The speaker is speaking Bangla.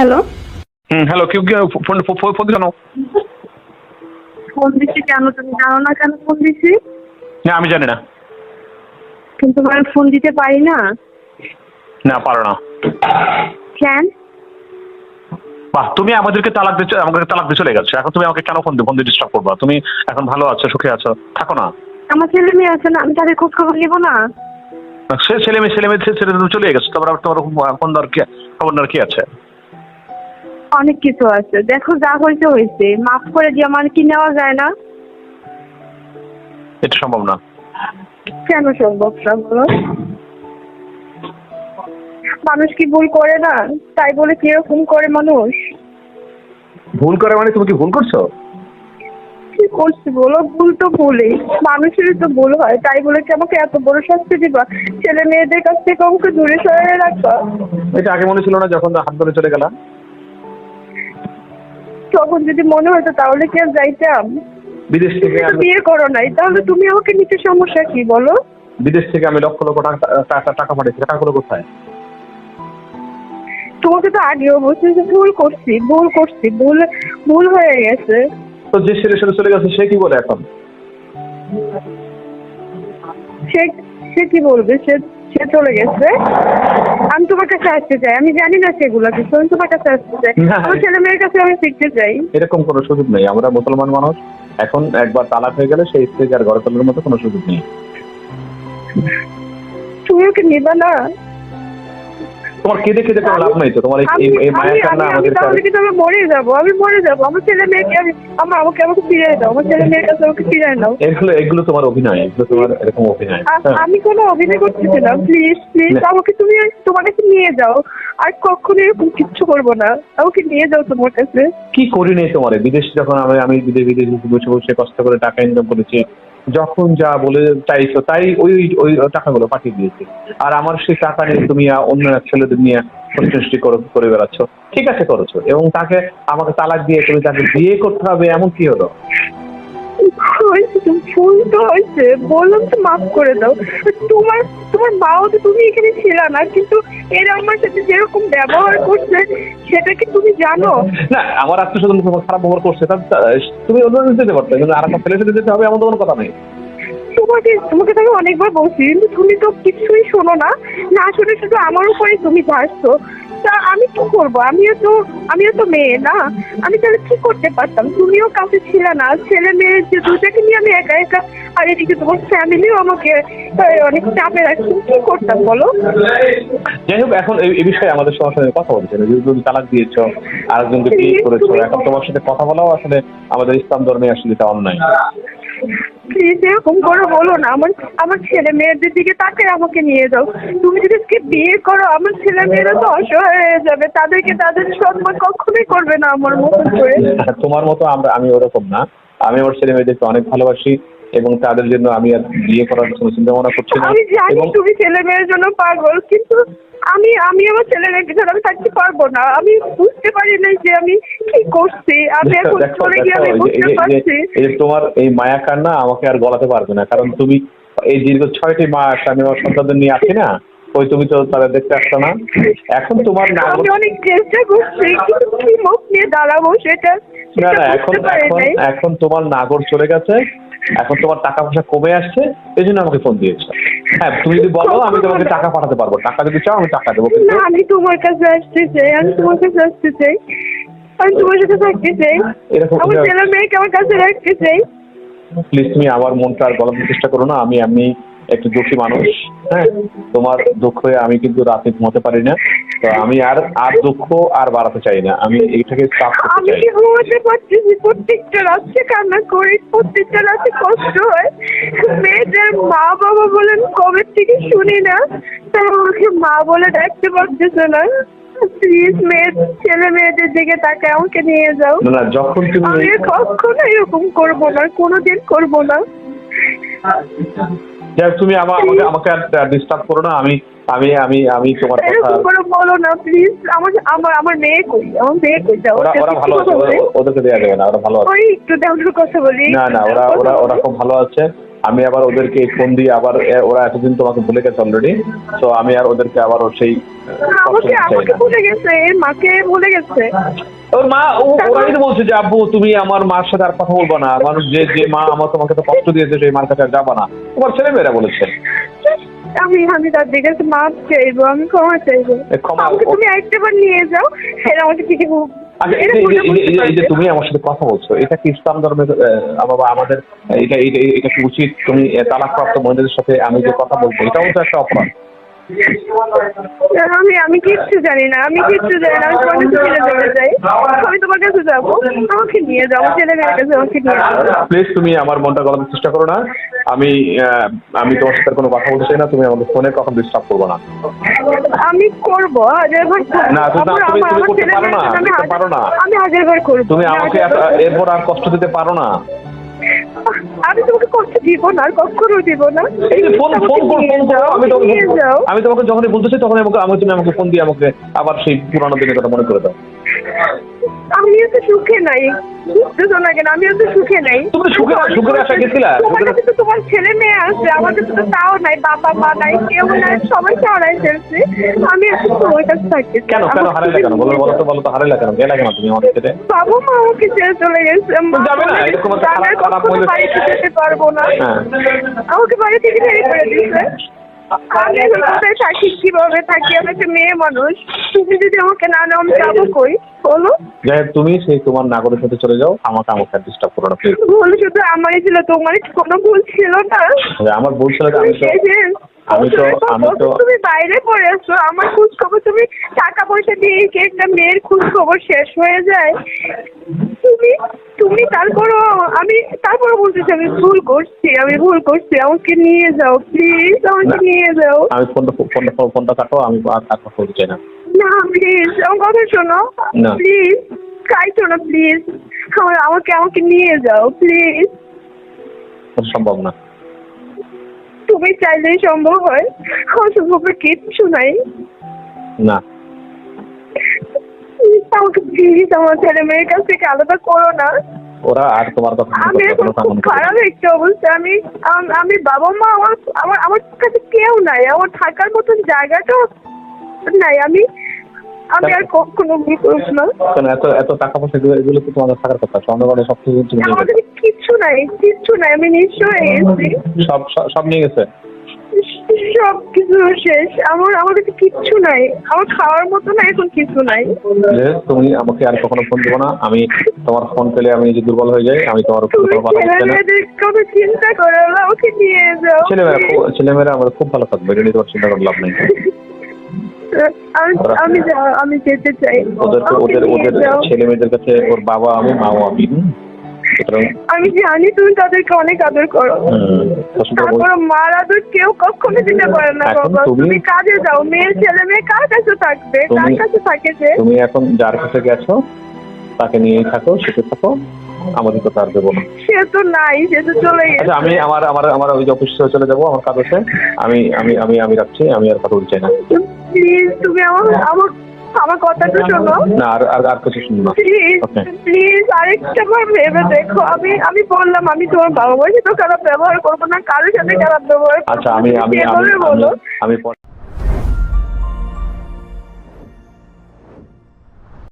হ্যালো। হ্যালো, কেউ কি ফোন ফোন দিল? ফোন দিচ্ছি কেন? তুমি জানো না কেন ফোন দিচ্ছি? না, আমি জানি না। কিন্তু আমি ফোন দিতে পারি না। না, পারো না। কেন? বাহ, তুমি আমাকে তালাক দিয়ে চলে গেছো। এখন তুমি আমাকে কেন ফোন দিয়ে ডিস্টার্ব করবা? তুমি এখন ভালো আছো, সুখে আছো, থাকো না। আমার ছেলে মেয়ে আছে না, আমি তাদের খোঁজ খবর নিবো না? সে ছেলে মেয়ে ছেড়ে তুমি চলে গেছো, তারপর তোমার ফোন দেওয়ার খবর নেওয়ার কি আছে? অনেক কিছু আছে। দেখো, যা হয়েছে হয়েছে, মাফ করে দিয়ে আমার কি নেওয়া যায় না? এটা সম্ভব না। কেন সম্ভব না বলো? মানুষ কি ভুল করে না? তাই বলে কিরকম করে মানুষ? ভুল করে মানে তুমি কি ভুল করছো? কি করছি বলো? ভুল তো ভুলই, মানুষেরই তো ভুল হয়। তাই বলে কি আমাকে এত বড় শাস্তি দিবা? ছেলে মেয়েদের কাছ থেকে আমাকে দূরে সরিয়ে রাখবা? এটা আগে মনে ছিল না যখন হাত ধরে চলে গেলাম? তখন যদি মনে হতো তাহলে কি আর যাইতাম? বিদেশ থেকে তুমি তো বিয়ে করো নাই, তাহলে তুমি আমাকে নিতে সমস্যা কি বলো? বিদেশ থেকে আমি লক্ষ লক্ষ টাকা পাঠিয়েছি, টাকাগুলো কোথায়? তোমাকে তো আগেও বলছি যে ভুল করছি, ভুল হয়ে গেছে। তো যে ছেলের সাথে চলে গেছে সে কি বলে এখন? সে সে কি বলবে? সে সে চলে গেছে। আমি তোমার কাছে আসতে চাই। আমি জানি না সেগুলো কিছু, আমি তোমার কাছে আসতে চাই। না, আমার ছেলে মেয়ের কাছে আমি শিখতে চাই। এরকম কোনো সুযোগ নেই। আমরা মুসলমান মানুষ, এখন একবার তালাক হয়ে গেলে সেই স্ত্রীকে আর ঘরে তোলার মতো কোনো সুযোগ নেই। তুমি ওকে নিবা না? তোমার কেঁদে কেঁদে কোনো লাভ নাই তো। তোমার এই মায়া কান্না আমাদের তাহলে কিন্তু আমি মরে যাবো। আমার ছেলে মেয়েকে আমাকে ফিরিয়ে দাও। আমার ছেলে মেয়ের কাছে আমাকে ফিরিয়ে দাও। এগুলো তোমার অভিনয়, এগুলো তোমার এরকম অভিনয়। আমি কোনো অভিনয় করতেছি না। প্লিজ আমাকে তুমি তোমার কাছে নিয়ে যাও। আর কখনো এরকম কিচ্ছু করবো না। আমাকে নিয়ে যাও তোমার কাছে। কি করি নেই তোমার বিদেশ, যখন আমি বিদেশে বসে বসে কষ্ট করে টাকা ইনকাম করেছি, যখন যা বলে চাইছো তাই ওই ওই টাকাগুলো পাঠিয়ে দিয়েছি। আর আমার সেই টাকা নিয়ে তুমি অন্য এক ছেলেদের নিয়ে সৃষ্টি করে বেড়াচ্ছ। ঠিক আছে, করেছো, এবং তাকে আমাকে তালাক দিয়ে তুমি তাকে বিয়ে করতে হবে এমন কি হলো? ভুল তো হয়েছে, বললাম তো মাফ করে দাও। তোমার তোমার মাও তো, তুমি এখানে ছিল না, কিন্তু এরা আমার সাথে যেরকম ব্যবহার করছে সেটা কি তুমি জানো? না, আমার আত্মীয় স্বজন তোমার খারাপ ব্যবহার করছে, তুমি অন্য যেতে পারতো, কিন্তু আর একটা ছেলের সাথে যেতে হবে এমন তো কোনো কথা নেই। তোমাকে তো আমি অনেকবার বলছি, কিন্তু তুমি তো কিছুই শোনো না। না শুনে শুধু আমার উপরে তুমি ঝাড়ছো। তা আমি কি করবো? আমিও তো মেয়ে না। আমি তাহলে কি করতে পারতাম? তুমিও কাছে ছিলে না। ছেলে মেয়ে যে দুটাকে নিয়ে আমি একা একা, আর এদিকে তোমার ফ্যামিলিও আমাকে অনেক চাপে রাখছে। কি করতাম বলো? যাই হোক, এখন এই বিষয়ে আমাদের সবার সাথে কথা বলছে না। যদি তুমি তালাক দিয়েছো, আরেকজনকে বিয়ে করেছো, এখন তোমার সাথে কথা বলাও আসলে আমাদের ইসলাম ধর্মে আসলে এটা অন্যায়। প্লিজ এরকম করে বলো না। আমার ছেলে মেয়েদের দিকে তাকে আমাকে নিয়ে যাও। তুমি যদি আজকে বিয়ে করো, আমার ছেলে মেয়েরা তো অসহায় হয়ে যাবে। তাদেরকে তাদের সম্মান কখনোই করবে না আমার মতন করে। তোমার মতো আমি ওরকম না। আমি আমার ছেলে মেয়েদেরকে অনেক ভালোবাসি, এবং তাদের জন্য আমি আর বিয়ে করার কোনো চিন্তা ভাবনা করছি না। আমি জানি তুমি ছেলে মেয়ের জন্য পাগল, কিন্তু আমি আমার ছেলে মেয়েকে ছাড়া আমি থাকতে পারবো না। আমি বুঝতে পারি নাই যে আমি কি করছি। আমি এখন চলে গিয়ে আমি বুঝতে পারছি। তোমার এই মায়া কান্না আমাকে আর গলাতে পারবে না, কারণ তুমি এই দীর্ঘ 6টি মাস আমি আমার সন্তানদের নিয়ে আছি না, ওই তুমি তো তাদের দেখতে আসছো না। এখন তোমার আমি অনেক চেষ্টা করছি, কিন্তু কি মুখ নিয়ে দাঁড়াবো সেটা না, এখন তোমার নাগর চলে গেছে। এখন তোমার টাকা পয়সা কমে আসছে, এই জন্য আমাকে ফোন দিয়েছো। হ্যাঁ, তুমি যদি বলো আমি তোমাকে টাকা পাঠাতে পারবো, টাকা যদি চাও আমি টাকা দেবো। না, আমি তোমার কাছে আসতে চাই। আমি তোমার কাছে সাথে থাকতে চাই। আমার ছেলে মেয়েকে আমার কাছে রাখতে চাই। প্লিজ, তুমি আমার মনটা আর গলাতে চেষ্টা করো না। আমি একটু দুঃখী মানুষ। হ্যাঁ, তোমার দুঃখে আমি কিন্তু রাতে ঘুমাতে পারি না। তো আমি আর দুঃখ আর বাড়াতে চাই না। আমি এইটাকে স্টপ করতে আমি চাই। কি ঘুমাতে পারতেছি? প্রত্যেকটা রাত্রে কান্না করি, প্রত্যেকটা রাতে কষ্ট হয়। মেয়েদের মা বাবা বলেন কবে থেকে শুনি না, তাই আমাকে মা বলে ডাকতে পারতেছে না। প্লিজ ছেলে মেয়েদের দিকে তাকে আমাকে নিয়ে যাও। না, যখন তুমি আমি কখনো এরকম করবো না, কোনোদিন করবো না। তুমি আমাকে আর ডিস্টার্ব করো না। আমি তোমার কথা বলো না প্লিজ। আমার মেয়ে কই? যাও। ওরা ভালো আছে, ওদেরকে দেওয়া যাবে না, ওরা ভালো আছে। ওই একটু কথা বলি। না, ওরা খুব ভালো আছে। আমি আবার ওদেরকে ফোন দিয়ে আবার ওরা এতদিন তোমাকে ভুলে গেছে অলরেডি, তো আমি আর ওদেরকে আবারও সেই কষ্ট দিতে চাই আমাকে না। ভুলে গেছে, এর মাকে ভুলে গেছে। ওর মা ওরাই তো বলছে যে আব্বু তুমি আমার মার সাথে আর কথা বলবো না, আমার যে যে মা আমার তোমাকে তো কষ্ট দিয়েছে সেই মার কাছে আর যাবা না, তোমার ছেলেমেয়েরা বলেছে। আমি তার কাছে মাপ চাইবো, আমি ক্ষমা চাইবো। ক্ষমা আমাকে তুমি একটাবার নিয়ে যাও, এরা আমাকে ঠিকই আচ্ছা, এই যে তুমি আমার সাথে কথা বলছো, এটা কি ইসলাম ধর্মের বাবা আমাদের এটা কি উচিত? তুমি তালাকপ্রাপ্ত মহিলাদের সাথে আমি যে কথা বলবো এটাও তো একটা অপরাধ। আমি কিচ্ছু জানি না, আমি তোমার কাছে চলে যেতে চাই, আমি তোমার কাছে যাবো, আমাকে নিয়ে যাও, ছেলে মেয়ের কাছে আমাকে নিয়ে যাও। প্লিজ তুমি আমার মনটা গলানোর চেষ্টা করো না, আমি তোমার সাথে কোনো কথা বলতে চাই না, তুমি আমাদের ফোনে কখন ডিস্টার্ব করবো না। আমি করবো হাজারবার না তুমি করতে পারো না, আমি হাজারবার করবো। তুমি আমাকে এরপর আর কষ্ট দিতে পারো না। আমি তোমাকে কষ্ট দিব না, আর কখনো দিব না। এই যে ফোন আমি তোমাকে যখনই বলতেছি তখনই তুমি আমাকে ফোন দিয়ে আমাকে আবার সেই পুরানো দিনের কথা মনে করে দাও। আমিও তো সুখে নাই, বুঝতেছো না কেন? আমিও তো সুখে নাই। তুমি সুখের আশা গেছিলা? তোমার কাছে তো তোমার ছেলে মেয়ে আছে, আমার কাছে তো তাও নাই, বাবা মা নাই, কেউ নাই, সবাইকে হারাই ফেলছি। আমি এখন তোমার কাছে থাকি। কেন হারাইলা কেন? বলো তো হারাইলা কেন? গেলা কেন তুমি আমাদের ছেড়ে? বাবা মা আমাকে ছেড়ে চলে গেছে। যাবে না, এরকম একটা খারাপ কখনো বাড়িতে যেতে পারবো না, আমাকে বাড়ি থেকে বের করে দিচ্ছে। আমি এখন কোথায় থাকি, কিভাবে থাকি? আমি একটা মেয়ে মানুষ, তুমি যদি আমাকে না নাও আমি যাবো কই বলো? যাই তুমি সেই তোমার নাগরিক সাথে চলে যাও, আমাকে ডিস্টার্ব করো না প্লিজ। ভুল শুধু আমারই ছিল, তোমার কোনো ভুল ছিল না। আমার ভুল ছিল, আমি তো তুমি বাইরে পড়ে আসছো, আমার খোঁজ খবর, তুমি টাকা পয়সা দিয়ে কি একটা মেয়ের খোঁজ খবর শেষ হয়ে যায়? তুমি তারপরও বলতেছি আমি ভুল করছি, আমাকে নিয়ে যাও প্লিজ, আমাকে নিয়ে যাও। আমি ফোনটা কাটো, আমি আর কথা বলতে চাই না। না প্লিজ, আমার কথা শোনো প্লিজ, চাইছো না প্লিজ, আমাকে নিয়ে যাও প্লিজ। সম্ভব না। তুমি চাইলেই সম্ভব হয়, অসম্ভব কিচ্ছু নাই। না আমাকে প্লিজ আমার ছেলে মেয়ের কাছ থেকে আলাদা করো না। ওরা আর তোমার কথা আমি এখন খুব খারাপ একটা অবস্থা। আমি বাবা মা, আমার কাছে কেউ নাই, আমার থাকার মতন জায়গাটাও নাই। আমি আর কখনো ভুল করব না। এত টাকা পয়সা এগুলো তো তোমাদের থাকার কথা, চন্দ্রগড়ে সব কিছু আমার কাছে কিচ্ছু নাই, আমি নিঃস্ব হয়ে গেছি। সব নিয়ে গেছে, সব কিছু শেষ। আমার কাছে কিচ্ছু নাই, আমার খাওয়ার মতো না এখন কিছু নাই। তুমি আমাকে আর কখনো ফোন দেবো না, আমি তোমার ফোন পেলে আমি যে দুর্বল হয়ে যাই, আমি তোমার কথা কোনো চিন্তা করো না, ওকে নিয়ে যাও। ছেলেমেয়েরা আমার খুব ভালো থাকবে, এটা নিয়ে তোমার চিন্তা করার লাভ নেই। আমি যেতে চাই। ওদের ছেলে মেয়েদের কাছে ওর বাবা আমি, মাও আমি। আমি জানি তুমি তাদেরকে অনেক আদর করো, তারপর মার আদর কেউ কখনো দিতে পারে না। বাবা তুমি কাজে যাও, ছেলে মেয়ে কার কাছে থাকবে, কার কাছে থাকে? যে তুমি এখন যার কাছে গেছো তাকে নিয়েই থাকো, সুখে থাকো, আমাদের তো তার দেবো না। সে তো নাই, সে তো চলে গেছে। আমি আমার ওই যে অফিসে চলে যাবো, আমার কাজ আছে, আমি রাখছি, আমি আর কথা বলতে চাই না। প্লিজ তুমি আমার কথাটা শোনো না, আর কিছু শুনো না প্লিজ। আরেকটা বার ভেবে দেখো। আমি বললাম আমি তোমার বাবা মায়ের সাথে খারাপ ব্যবহার করবো না, কারোর সাথে খারাপ ব্যবহার করবো না। আচ্ছা, আমি